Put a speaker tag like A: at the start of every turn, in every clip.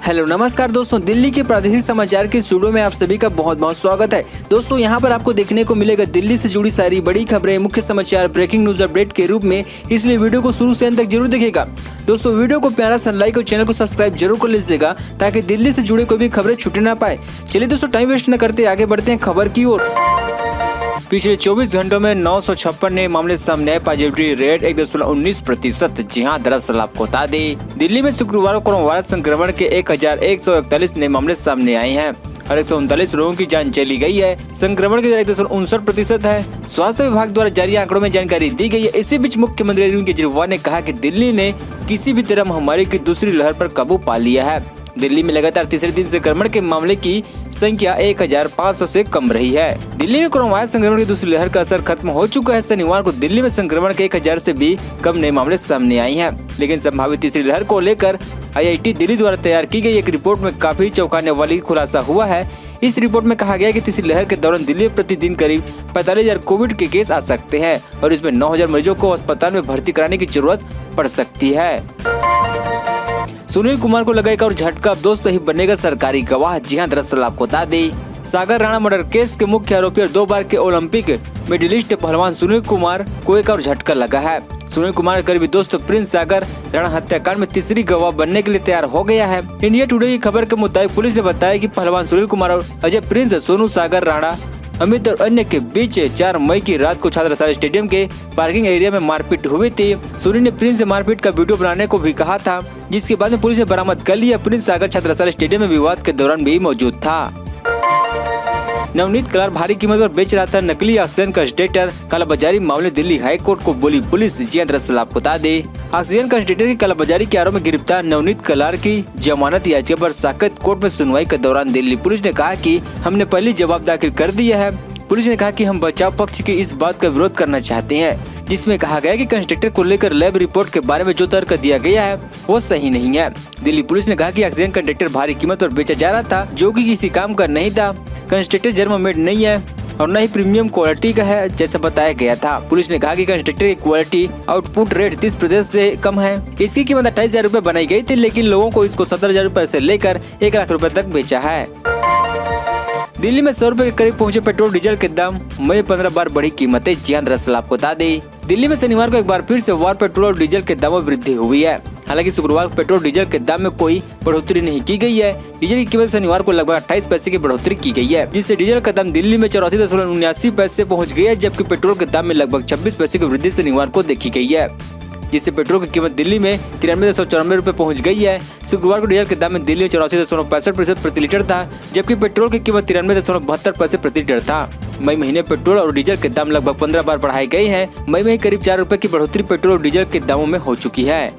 A: Hello नमस्कार दोस्तों, दिल्ली के प्रादेशिक समाचार के स्टूडियो में आप सभी का बहुत बहुत स्वागत है। दोस्तों यहां पर आपको देखने को मिलेगा दिल्ली से जुड़ी सारी बड़ी खबरें, मुख्य समाचार, ब्रेकिंग न्यूज अपडेट के रूप में, इसलिए वीडियो को शुरू से अंत तक जरूर देखिएगा। दोस्तों वीडियो को प्यारा सा लाइक और चैनल को सब्सक्राइब जरूर कर लीजिएगा ताकि दिल्ली से जुड़े कोई भी खबरें छूटे ना पाए। चलिए दोस्तों टाइम वेस्ट न करते आगे बढ़ते हैं खबर की ओर। पिछले 24 घंटों में 956 नए मामले सामने आए, पॉजिटिविटी रेट 1.19%। जी हां, दरअसल आपको बता दें दिल्ली में शुक्रवार को कोरोना वायरस संक्रमण के 1141 नए मामले सामने आए हैं और 139 लोगों की जान चली गई है। संक्रमण की दर 1.59% है। स्वास्थ्य विभाग द्वारा जारी आंकड़ों में जानकारी दी गई है। इसी बीच मुख्यमंत्री अरविंद केजरीवाल ने कहा कि दिल्ली ने किसी भी तरह महामारी की दूसरी लहर पर काबू पा लिया है। दिल्ली में लगातार तीसरे दिन संक्रमण के मामले की संख्या 1500 से कम रही है। दिल्ली में कोरोना वायरस संक्रमण की दूसरी लहर का असर खत्म हो चुका है। शनिवार को दिल्ली में संक्रमण के 1000 से भी कम नए मामले सामने आए हैं, लेकिन संभावित तीसरी लहर को लेकर IIT दिल्ली द्वारा तैयार की गई एक रिपोर्ट में काफी चौंकाने वाली खुलासा हुआ है। इस रिपोर्ट में कहा गया है कि तीसरी लहर के दौरान दिल्ली में प्रतिदिन करीब 45,000 कोविड के केस आ सकते हैं और इसमें 9,000 मरीजों को अस्पताल में भर्ती कराने की जरूरत पड़ सकती है। सुनील कुमार को लगा एक और झटका, अब दोस्त ही बनेगा सरकारी गवाह। जी हां, दरअसल आपको बता दें सागर राणा मर्डर केस के मुख्य आरोपी और 2 बार के ओलंपिक मेडलिस्ट पहलवान सुनील कुमार को एक और झटका लगा है। सुनील कुमार का करीबी दोस्त प्रिंस सागर राणा हत्याकांड में तीसरी गवाह बनने के लिए तैयार हो गया है। इंडिया टुडे की खबर के मुताबिक पुलिस ने बताया कि पहलवान सुनील कुमार और अजय प्रिंस, सोनू सागर राणा, अमित और अन्य के बीच 4 मई की रात को छात्राशाला स्टेडियम के पार्किंग एरिया में मारपीट हुई थी। सुनील ने प्रिंस से मारपीट का वीडियो बनाने को भी कहा था, जिसके बाद में पुलिस ने बरामद कर लिया। प्रिंस सागर छात्राशाला स्टेडियम में विवाद के दौरान भी मौजूद था। नवनीत कलार भारी कीमत पर बेच रहा था नकली ऑक्सीजन कंसंट्रेटर, कालाबाजारी मामले दिल्ली हाई कोर्ट को बोली पुलिस। जी दरअसल आपको बता दें ऑक्सीजन कंसंट्रेटर की कालाबाजारी के आरोप में गिरफ्तार नवनीत कलार की जमानत याचिका पर साकेत कोर्ट में सुनवाई के दौरान दिल्ली पुलिस ने कहा कि हमने पहले जवाब दाखिल कर दिया है। पुलिस ने कहा कि हम बचाव पक्ष की इस बात का विरोध करना चाहते हैं, जिसमें कहा गया कि कंसंट्रेटर को लेकर लैब रिपोर्ट के बारे में जो तर्क दिया गया है वो सही नहीं है। दिल्ली पुलिस ने कहा कि ऑक्सीजन कंसंट्रेटर भारी कीमत पर बेचा जा रहा था, जो कि किसी काम का नहीं था। कंसंट्रेटर जर्मन मेड नहीं है और न ही प्रीमियम क्वालिटी का है जैसा बताया गया था। पुलिस ने कहा कि कंसंट्रेटर की क्वालिटी आउटपुट रेट 30% से कम है। इसकी कीमत 28,000 रूपए बनाई गई थी, लेकिन लोगों को इसको 17,000 रूपए से लेकर 1 लाख रूपए तक बेचा है। दिल्ली में 100 रूपए के करीब पहुंचे पेट्रोल डीजल के दाम, मई 15 बार बढ़ी कीमतें। जी हां, दरअसल आपको बता दें दिल्ली में शनिवार को एक बार फिर से वार पेट्रोल और डीजल के दामों में वृद्धि हुई है। हालांकि शुक्रवार को पेट्रोल डीजल के दाम में कोई बढ़ोतरी नहीं की गई है। डीजल की कीमत शनिवार को लगभग 28 पैसे की बढ़ोतरी की गई है, जिससे डीजल का दाम दिल्ली में 84.79 पैसे पहुंच गया है, जबकि पेट्रोल के दाम में लगभग 26 पैसे की वृद्धि शनिवार को देखी गई है, जिससे पेट्रोल की कीमत दिल्ली में 93.94 रूपए पहुँच गई है। शुक्रवार को डीजल के दाम में दिल्ली में 84.65 प्रति लीटर था, जबकि पेट्रोल की कीमत 93.72 पैसे प्रति लीटर था। मई महीने पेट्रोल और डीजल के दाम लगभग 15 बार बढ़ाए गए हैं। मई में करीब 4 रूपए की बढ़ोतरी पेट्रोल और डीजल के दामों में हो चुकी है।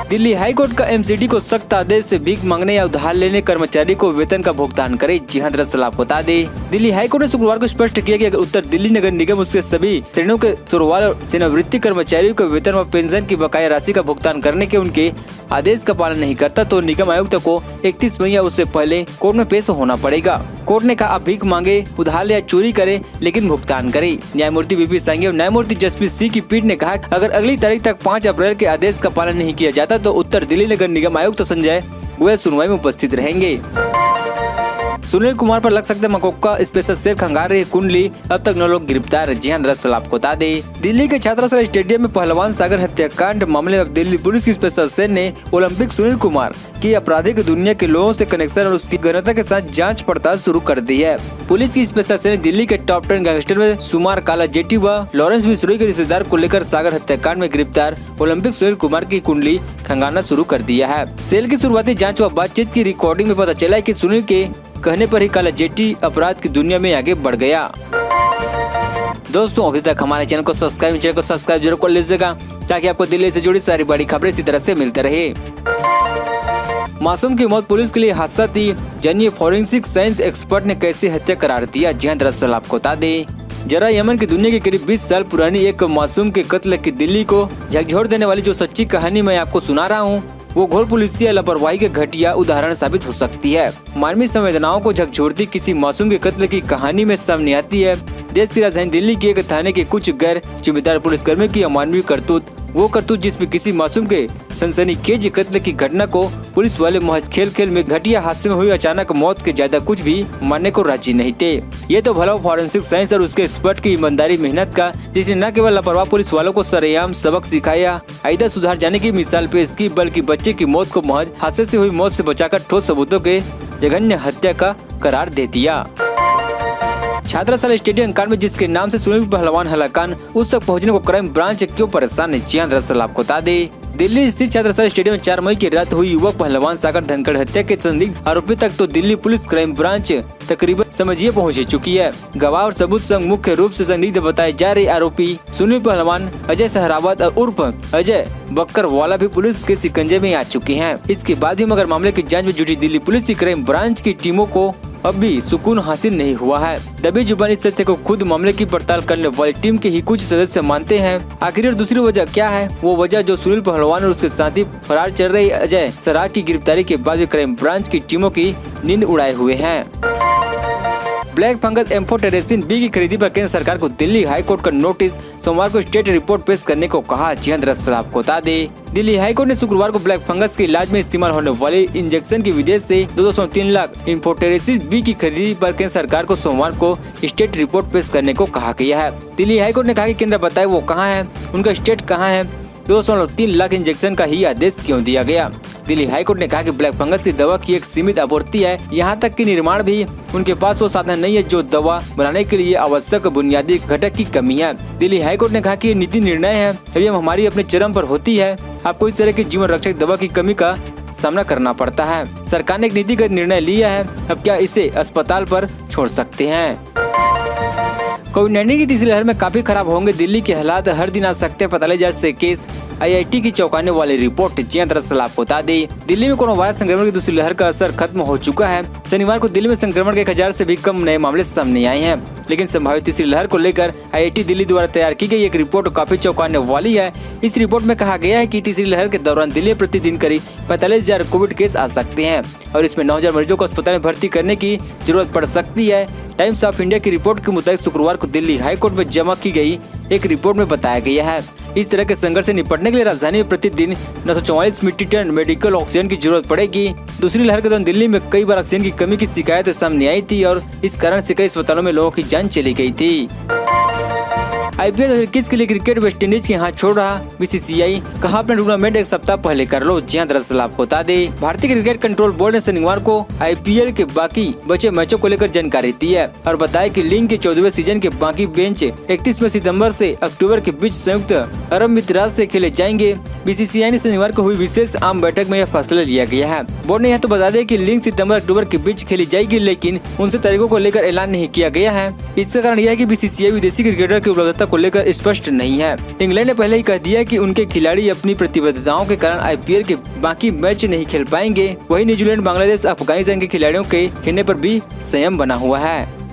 A: दिल्ली हाई कोर्ट का MCD को सख्त आदेश से भीख मांगने या उधार लेने कर्मचारी को वेतन का भुगतान करे। जी हां, दरअसल आपको बता दें दिल्ली हाई कोर्ट ने शुक्रवार को स्पष्ट किया कि अगर उत्तर दिल्ली नगर निगम उसके सभी श्रेणियों के शुरुआत और सेवानिवृत्ति कर्मचारियों को वेतन व पेंशन की बकाया राशि का भुगतान करने के उनके आदेश का पालन नहीं करता तो निगम आयुक्त को 31 मई या उससे पहले कोर्ट में पेश होना पड़ेगा। कोर्ट ने कहा आप भीख मांगे, उधार ले या चोरी करे, लेकिन भुगतान करे। न्यायमूर्ति VP सांघी और न्यायमूर्ति जसप्रीत सिंह की पीठ ने कहा अगर अगली तारीख तक 5 अप्रैल के आदेश का पालन नहीं किया जाता तो उत्तर दिल्ली नगर निगम आयुक्त संजय गोयल सुनवाई में उपस्थित रहेंगे। सुनील कुमार पर लग सकता है मकोका स्पेशल सेल, खंगार रही कुंडली, अब तक 9 लोग गिरफ्तार। जी हां, दरअसल आपको बता दें दिल्ली के छात्राशाला स्टेडियम में पहलवान सागर हत्याकांड मामले में दिल्ली पुलिस की स्पेशल सेल ने ओलंपिक सुनील कुमार की आपराधिक दुनिया के लोगों से कनेक्शन और उसकी गहनता के साथ जांच पड़ताल शुरू कर दी है। पुलिस की स्पेशल सेल ने दिल्ली के टॉप 10 गैंगस्टर में सुमार काला जेटी व लॉरेंस बिश्नोई के रिश्तेदार को लेकर सागर हत्याकांड में गिरफ्तार ओलंपिक सुनील कुमार की कुंडली खंगालना शुरू कर दिया है। सेल की शुरुआती जाँच व बातचीत की रिकॉर्डिंग में पता चला है कि सुनील के कहने पर ही काला जेटी अपराध की दुनिया में आगे बढ़ गया। दोस्तों अभी तक हमारे चैनल को सब्सक्राइब जरूर कर लीजिएगा ताकि आपको दिल्ली से जुड़ी सारी बड़ी खबरें इसी तरह से मिलते रहे। मासूम की मौत पुलिस के लिए हादसा थी, जानिए फॉरेंसिक साइंस एक्सपर्ट ने कैसे हत्या करार दिया। जी हां, दरअसल आपको बता दें जरा यमन की दुनिया की करीब 20 साल पुरानी एक मासूम के कत्ल की दिल्ली को झकझोर देने वाली जो सच्ची कहानी मैं आपको सुना रहा हूँ वो घोर पुलिसिया लापरवाही के घटिया उदाहरण साबित हो सकती है। मानवीय संवेदनाओं को झकझोरती किसी मासूम के कत्ल की कहानी में सामने आती है। देश की राजधानी दिल्ली के एक थाने के कुछ गैर जिम्मेदार पुलिसकर्मियों की अमानवीय करतूत वो करतूत जिसमें किसी मासूम के सनसनीखेज कत्ल की घटना को पुलिस वाले महज खेल खेल में घटिया हादसे में हुई अचानक मौत के ज्यादा कुछ भी मानने को राजी नहीं थे। ये तो भला फॉरेंसिक साइंस और उसके एक्सपर्ट की ईमानदारी मेहनत का, जिसने न केवल लापरवाह पुलिस वालों को सरेआम सबक सिखाया, आइंदा सुधार जाने की मिसाल पेश की, बल्कि बच्चे की मौत को महज हादसे से हुई मौत से बचाकर ठोस सबूतों के जघन्य हत्या का करार दे दिया। छात्राशाला स्टेडियम कांड में जिसके नाम से सुनील पहलवान हलाकान उस तक पहुंचने को क्राइम ब्रांच क्यों परेशान है, जी हां, दरअसल आपको बता दे दिल्ली स्थित छात्राशाला स्टेडियम 4 मई की रात हुई युवक पहलवान सागर धनखड़ हत्या के संदिग्ध आरोपी तक तो दिल्ली पुलिस क्राइम ब्रांच तकरीबन समझिए पहुंच चुकी है। गवाह और सबूत संग मुख्य रूप से संदिग्ध बताए जा रहे आरोपी सुनील पहलवान, अजय सहरावत और उर्फ अजय बक्कर वाला भी पुलिस के शिकंजे में आ चुके हैं। इसके बाद भी मगर मामले की जाँच में जुटी दिल्ली पुलिस की क्राइम ब्रांच की टीमों को अब भी सुकून हासिल नहीं हुआ है। दबी जुबान इस तथ्य को खुद मामले की पड़ताल करने वाली टीम के ही कुछ सदस्य मानते हैं। आखिर दूसरी वजह क्या है? वो वजह जो सुनील पहलवान और उसके साथी फरार चल रहे अजय सराग की गिरफ्तारी के बाद भी क्राइम ब्रांच की टीमों की नींद उड़ाए हुए हैं। ब्लैक फंगस एम्फोटेरेसिन बी की खरीदी पर केंद्र सरकार को दिल्ली हाई कोर्ट का नोटिस, सोमवार को स्टेट रिपोर्ट पेश करने को कहा। जी हां, दरअसल आपको बता दे दिल्ली हाई कोर्ट ने शुक्रवार को ब्लैक फंगस के इलाज में इस्तेमाल होने वाले इंजेक्शन की विदेश से 203 लाख एम्फोटेरेसिन बी की खरीदी पर केंद्र सरकार को सोमवार को स्टेट रिपोर्ट पेश करने को कहा गया है। दिल्ली हाई कोर्ट ने कहा कि केंद्र बताए वो कहाँ है, उनका स्टेट कहाँ है, 203 लाख इंजेक्शन का ही आदेश क्यों दिया गया। दिल्ली हाईकोर्ट ने कहा कि ब्लैक फंगस की दवा की एक सीमित आपूर्ति है, यहाँ तक कि निर्माण भी उनके पास वो साधन नहीं है जो दवा बनाने के लिए आवश्यक बुनियादी घटक की कमी है। दिल्ली हाईकोर्ट ने कहा कि ये नीति निर्णय है, अभी हमारी अपने चरम पर होती है, आपको इस तरह की जीवन रक्षक दवा की कमी का सामना करना पड़ता है। सरकार ने एक नीतिगत निर्णय लिया है, अब क्या इसे अस्पताल पर छोड़ सकते हैं। कोविड-19 की तीसरी लहर में काफी खराब होंगे दिल्ली के हालात, हर दिन आ सकते हैं 45,000 से केस, IIT की चौंकाने वाली रिपोर्ट। जी हां, दरअसल आपको बता दें दिल्ली में कोरोना वायरस संक्रमण की दूसरी लहर का असर खत्म हो चुका है। शनिवार को दिल्ली में संक्रमण के 1000 से भी कम नए मामले सामने आए हैं, लेकिन संभावित तीसरी लहर को लेकर IIT दिल्ली द्वारा तैयार की गई एक रिपोर्ट काफी चौंकाने वाली है। इस रिपोर्ट में कहा गया है कि तीसरी लहर के दौरान दिल्ली में प्रतिदिन करीब 45,000 कोविड केस आ सकते हैं और इसमें 9,000 मरीजों को अस्पताल में भर्ती करने की जरूरत पड़ सकती है। टाइम्स ऑफ इंडिया की रिपोर्ट के मुताबिक शुक्रवार को दिल्ली हाई कोर्ट में जमा की गई एक रिपोर्ट में बताया गया है इस तरह के संघर्ष से निपटने के लिए राजधानी में प्रतिदिन 944 मीट्रिक टन मेडिकल ऑक्सीजन की जरूरत पड़ेगी। दूसरी लहर के दौरान दिल्ली में कई बार ऑक्सीजन की कमी की शिकायत सामने आई थी और इस कारण से कई अस्पतालों में लोगों की जान चली गई थी। IPL 2021 के लिए क्रिकेट वेस्टइंडीज के हाथ छोड़ रहा, BCCI कहा अपना टूर्नामेंट एक सप्ताह पहले कर लो। जी हां, दरअसल आपको बता दें भारतीय क्रिकेट कंट्रोल बोर्ड ने शनिवार को IPL के बाकी बचे मैचों को लेकर जानकारी दी है और बताया कि लीग के 14वें सीजन के बाकी बेंच 31 सितंबर से अक्टूबर के बीच संयुक्त अरब अमीरात से खेले जाएंगे। BCCI ने शनिवार को हुई विशेष आम बैठक में यह फैसला लिया गया है। बोर्ड ने यह तो बता दें कि लीग सितंबर अक्टूबर के बीच खेली जाएगी, लेकिन उनसे तारीखों को लेकर ऐलान नहीं किया गया है। इसका कारण यह है कि BCCI विदेशी क्रिकेटर की उपलब्धता को लेकर स्पष्ट नहीं है। इंग्लैंड ने पहले ही कह दिया कि उनके खिलाड़ी अपनी प्रतिबद्धताओं के कारण IPL के बाकी मैच नहीं खेल पाएंगे। वहीं न्यूजीलैंड, बांग्लादेश, अफगानिस्तान के खिलाड़ियों के खेलने पर भी संयम बना हुआ है।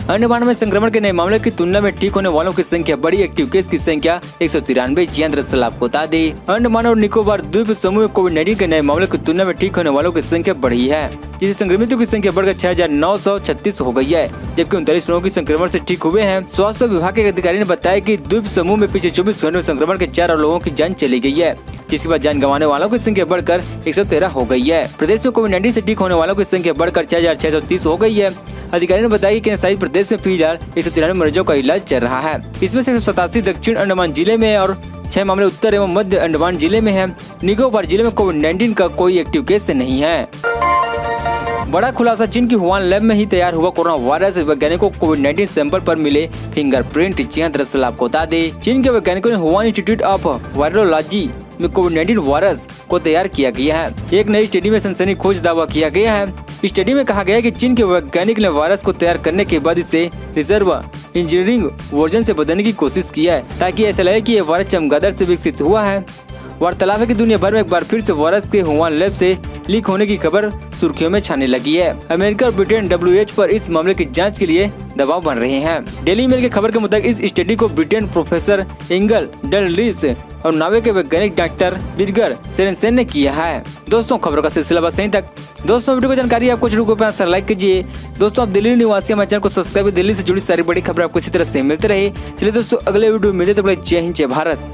A: अंडमान में संक्रमण के नए मामलों की तुलना में ठीक होने वालों की संख्या बढ़ी, एक्टिव केस की संख्या 193। जी हां, दरअसल आपको बता दें अंडमान और निकोबार द्वीप समूह में कोविड-19 के नए मामलों की तुलना में ठीक होने वालों की संख्या बढ़ी है, जिससे संक्रमितों की संख्या बढ़कर 6,936 हो गई है, जबकि 39 लोगों की संक्रमण से ठीक हुए हैं। स्वास्थ्य विभाग के अधिकारी ने बताया कि द्वीप समूह में पिछले 24 घंटों में संक्रमण के 4 लोगों की जान चली गई है, जिसके बाद जान गंवाने वालों की संख्या बढ़कर 113 हो गई है। प्रदेश में कोविड-19 से ठीक होने वालों की संख्या बढ़कर 6,630 हो गई है। अधिकारी ने बताया कि केंद्र शासित प्रदेश में फिलहाल 193 मरीजों का इलाज चल रहा है। इसमें से 187 दक्षिण अंडमान जिले में और 6 मामले उत्तर एवं मध्य अंडमान जिले में हैं। निकोबार जिले में कोविड-19 का कोई एक्टिव केस नहीं है। बड़ा खुलासा, चीन की हुआन लैब में ही तैयार हुआ कोरोना वायरस, वैज्ञानिकों को कोविड-19 सैंपल पर मिले फिंगरप्रिंट। जी हां, दरअसल आपको बता दें चीन के वैज्ञानिकों ने हुआन इंस्टीट्यूट ऑफ वायरोलॉजी में कोविड-19 वायरस को तैयार किया गया है। एक नई स्टडी में सनसनी खोज दावा किया गया है। इस स्टडी में कहा गया है कि चीन के वैज्ञानिक ने वायरस को तैयार करने के बाद इसे रिजर्व इंजीनियरिंग वर्जन से बदलने की कोशिश की है, ताकि ऐसा लगे कि यह वायरस चमगादड़ से विकसित हुआ है। वार्तालाप है कि दुनिया भर में एक बार फिर से वायरस के हुआन लैब से लीक होने की खबर सुर्खियों में छाने लगी है। अमेरिका और ब्रिटेन WHO पर इस मामले की जांच के लिए दबाव बन रहे हैं। डेली मेल की खबर के मुताबिक इस स्टडी को ब्रिटेन प्रोफेसर इंगल डलरिस और नावे के वैज्ञानिक डॉक्टर बिरगर सेरेनसेन ने किया है। दोस्तों, खबरों का सिलसिला बस यहीं तक। दोस्तों, वीडियो की जानकारी आपको जरूर लाइक कीजिए। दोस्तों, आप दिल्ली निवासी हमारे चैनल को सब्सक्राइब, दिल्ली से जुड़ी सारी बड़ी खबर आपको इसी तरह से मिलते रहे। चलिए दोस्तों, अगले वीडियो में मिलते हैं। जय हिंद, जय भारत।